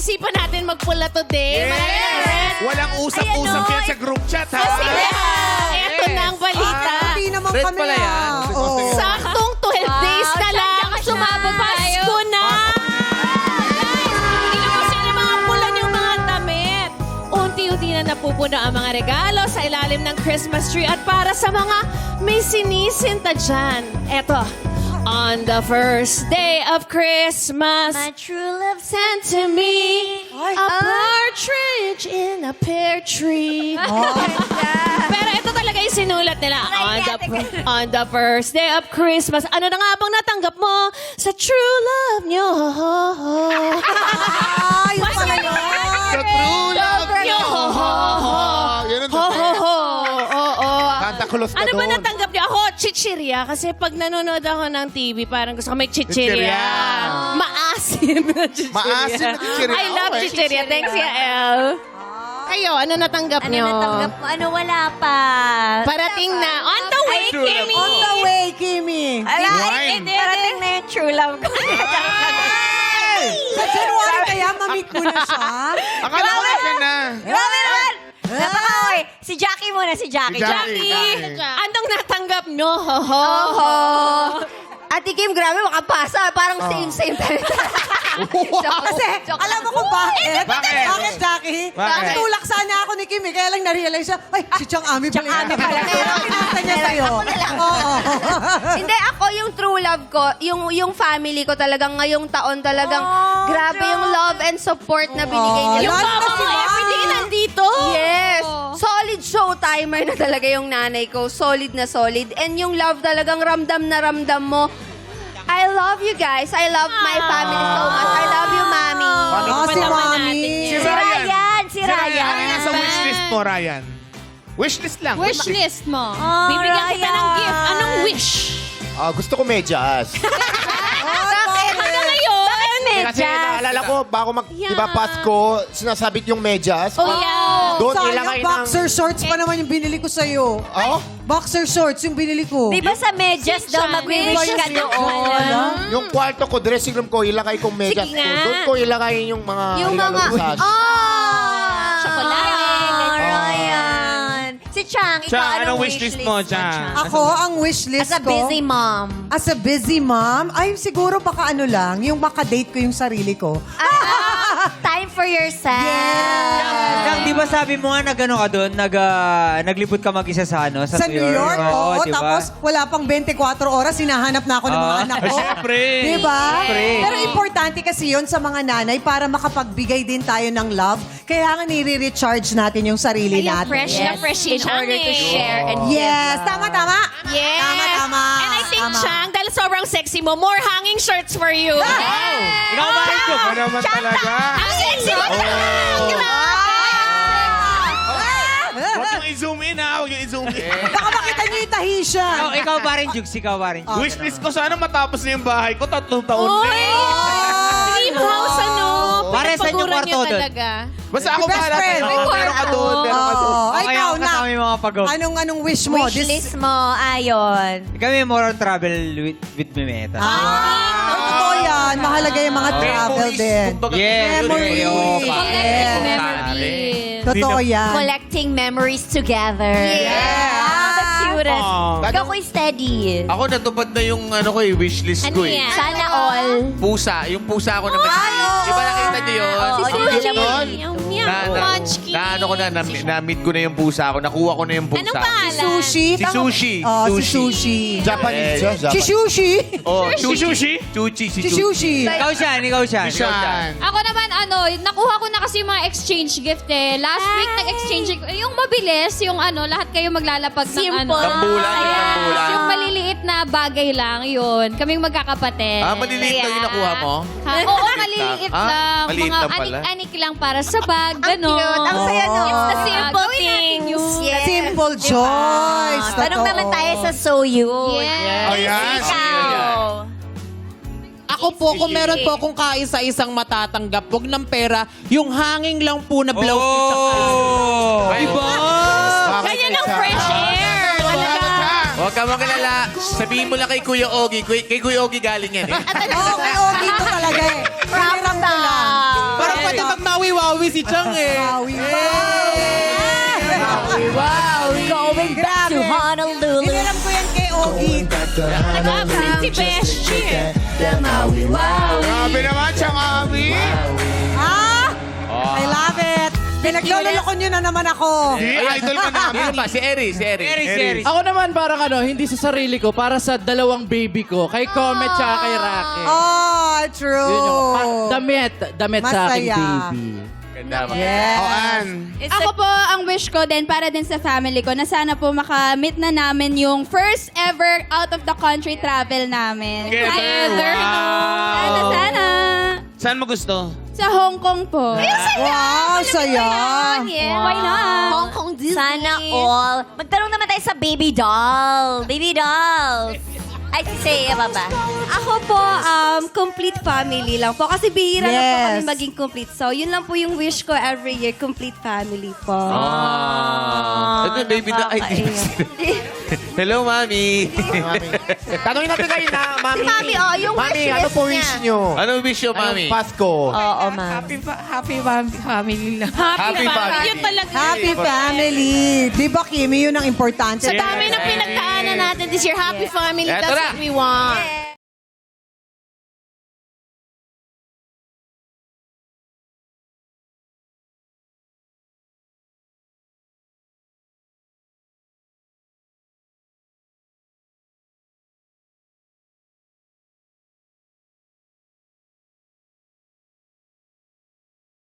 napag-isipan natin magpula today. Walang usap-usap yan sa group chat, ha? Kasi eto na ang balita. Hindi naman Red kami pala yan. Oo. Saktong 12 days na lang. sumabog tayo. Pasko na. Guys, inubusin yung mga pula yung mga damit. Unti-unti na napupuno ang mga regalo sa ilalim ng Christmas tree. At para sa mga may sinisinta dyan, eto. On the first day of Christmas, My true love sent to me a partridge in a pear tree. Pero ito talaga yung sinulat nila. On the first day of Christmas. Ano na nga bang natanggap mo sa true love nyo? Yun pala yun. Sa true love nyo. Yan ang Oo. Santa Claus ka Ano ba doon. natanggap niyo? Ako, chichirya. Kasi pag nanonood ako ng TV, parang gusto ko may chichirya. Chichirya. Maasim na chichirya. Maasim na chichirya. I love Okay. chichirya. Thanks, Yael. Kayo, ano natanggap Ano niyo? natanggap mo? Ano, wala pa. Parating na. On the way, True love. Kimmy! On the way, Kimi. Ala, Wine. hindi. Parating na yung true love ko. Sa January kaya, mamit mo na siya. Akala ko kasi na. Grabe naman! Napaka-okay. Si Jackie muna, si Jackie. Si Jackie. Jackie, anong natanggap niyo? Ate Kim, grabe, makapasa. Parang same tayo. Kasi, alam mo kung bakit? Bakit? Bakit, Jackie? Bakit? Natulak sana ako ni Kimi, kaya lang na-realize siya, ay, si Chang Ami pala. Chang Ami pala. Kaya kinanta niya sa'yo. Ako na lang. Oo. Hindi, ako yung true love ko, yung family ko talagang ngayong taon talagang grabe yung love and support na binigay nila. Yung Lalo na mama si mo, Mami. everyday nandito. Yes! Solid showtimer na talaga yung nanay ko. Solid na solid. And yung love talagang ramdam na ramdam mo. I love you guys. I love my family so much. I love you, Mami. Oh, si Mami. Si Si Ryan, si Ano Ryan. yung nasa wishlist mo, Ryan? Wishlist lang. Wishlist mo. Oh, Bibigyan kita ng Ryan. gift. Anong wish? Gusto ko medyas. Hanggang ngayon. Kasi naalala ko, bago Yeah. diba Pasko, sinasabit yung medyas. Oh, yeah. Doon Sayang, ilagay ng... boxer shorts pa naman yung binili ko sa'yo. Oh? Boxer shorts yung binili ko. Di ba sa medyas daw mag-wish ka doon? Yung kwarto ko, dressing room ko, ilagay kong medyas Sige ko. nga. Doon ko ilagay yung mga... Yung regalo mga... ko sa- Chocolate. Ryan. Si Chang, ikaw Chang, anong anong wishlist mo, Chang? Ako, ang wishlist As a ko... busy mom. As a busy mom, ay siguro baka ano lang, yung makadate ko yung sarili ko. Time for yourself. Kang, di ba sabi mo nga nag-ano ka doon, naglipot ka mag-isa sa ano? Sa New York, oo. di ba? Tapos wala pang 24 oras, hinahanap na ako ng mga anak ko. Siyempre. Di ba? Siyempre. Pero importante kasi yun sa mga nanay para makapagbigay din tayo ng love. Kaya nga nire-recharge natin yung sarili Kaya natin. fresh na fresh In order to share and Yes, tama. Yes. Tama. And I think, Tama. Chang, dahil sobrang sexy mo, more hanging shirts for you. Ikaw ba rin Ano naman talaga? Ang sexy mo, Chang! Huwag yung i-zoom in, ha? Huwag yung i-zoom in. Baka makita niyo yung Tahitian. Ikaw pa rin, Jugs. Ikaw pa rin. Wishlist ko, sana matapos na yung bahay ko. 3 taon na. Uy! Dream house, ano? Pare sa inyong Pinagpaguran kwarto niyo doon. talaga. Basta ako Best bahala. friend. Oo, meron ka doon. Meron ka doon. Ay, Okay, ikaw ako na. kasama yung mga pag-go. Anong wish mo? Wishlist mo, ayon. Kami more on travel with Mimeta. Totoo yan. Mahalaga yung mga travel din. Yes. Memories. Yes. Totoo yan. Collecting memories together. Yeah. The cutest. Ikaw ko'y steady. Ako natupad na yung wishlist Ano ko eh. yan? Sana all. Pusa. Yung pusa ko na may... Di ba nakita niyo yun? Oo, Si yun. Sushi. Yung munchkin. Na-meet ko na yung pusa ko. Nakuha ko na yung pusa. Anong pangalan? Sushi. Si Sushi. Oh, si Sushi. Sushi. Japanese siya, Si Japanese. Sushi. Oh, Si Sushi? Chuchi. Si Si Chuchi. Sushi. Ikaw siyan, ikaw siyan. Shan. Ako naman, nakuha ko na kasi yung mga exchange gift eh. Last week, nag-exchange yung mabilis, yung lahat kayo maglalapag ng Simple. Tambulan, Yes, tambulan. yung maliliit na bagay lang, yun. Kaming magkakapatid. Maliliit lang yung nakuha mo? Oo, maliliit lang. Maliit Mga lang pala. anik-anik lang para sa bag, gano'n. Cute. Ang saya no. It's the simple Gawin natin things. yun. Yes. Simple joys. Tanong Totoo. naman tayo sa So You. Yes. Ayan. Ikaw. Ako po, kung meron po akong kaisa-isang matatanggap, huwag ng pera, yung hanging lang po na blouse. Oh! Diba? Ganyan ang fresh air. Huwag ka magalala. Sabihin mo lang kay Kuya Ogie. Kay Kuya Ogie galing yan eh. Oo, kay Ogie ito talaga eh. Hiniram ko lang. Parang pwede Maui si Chang eh. Maui. Going back to Honolulu. Hiniram ko yan kay Ogie. Nag-absent si Beshi. Grabe naman siya, Mami. I love it. Pinaglololoko nyo na naman ako. Idol ka namin. Sino pa? Si Eri. Ako naman parang hindi sa sarili ko, para sa dalawang baby ko. Kay Comet tsaka kay Rocky. Oh, true. Yun yung, damit sa aking Masaya. baby. Ganda. Yes. Ako po, ang wish ko din para din sa family ko na sana po makamit na namin yung first ever out of the country travel namin. Together. Sana. Saan mo gusto? Sa Hong Kong po. Wow, saya. Why not? Hong Kong Disney. Sana all. Magtanong naman tayo sa baby doll. Baby dolls. Ay, si Seiya ba ba? Ako po, complete family lang po. Kasi bihira lang po Yes. kami maging complete. So, yun lang po yung wish ko every year, complete family po. Ito, baby na. Ay, hello, Mami. Tanungin natin kayo na, Mami. Mami, yung Mami, wish ano list po wish nyo? Ano wish nyo, Mami? Anong Pasko? Oo, ma'am. Happy Happy family. family. Yun talaga. Happy family. Di ba, Kimi? Yun ang importante. Sa dami ng pinagdaanan natin this year, happy family. Eto That's na. what we want.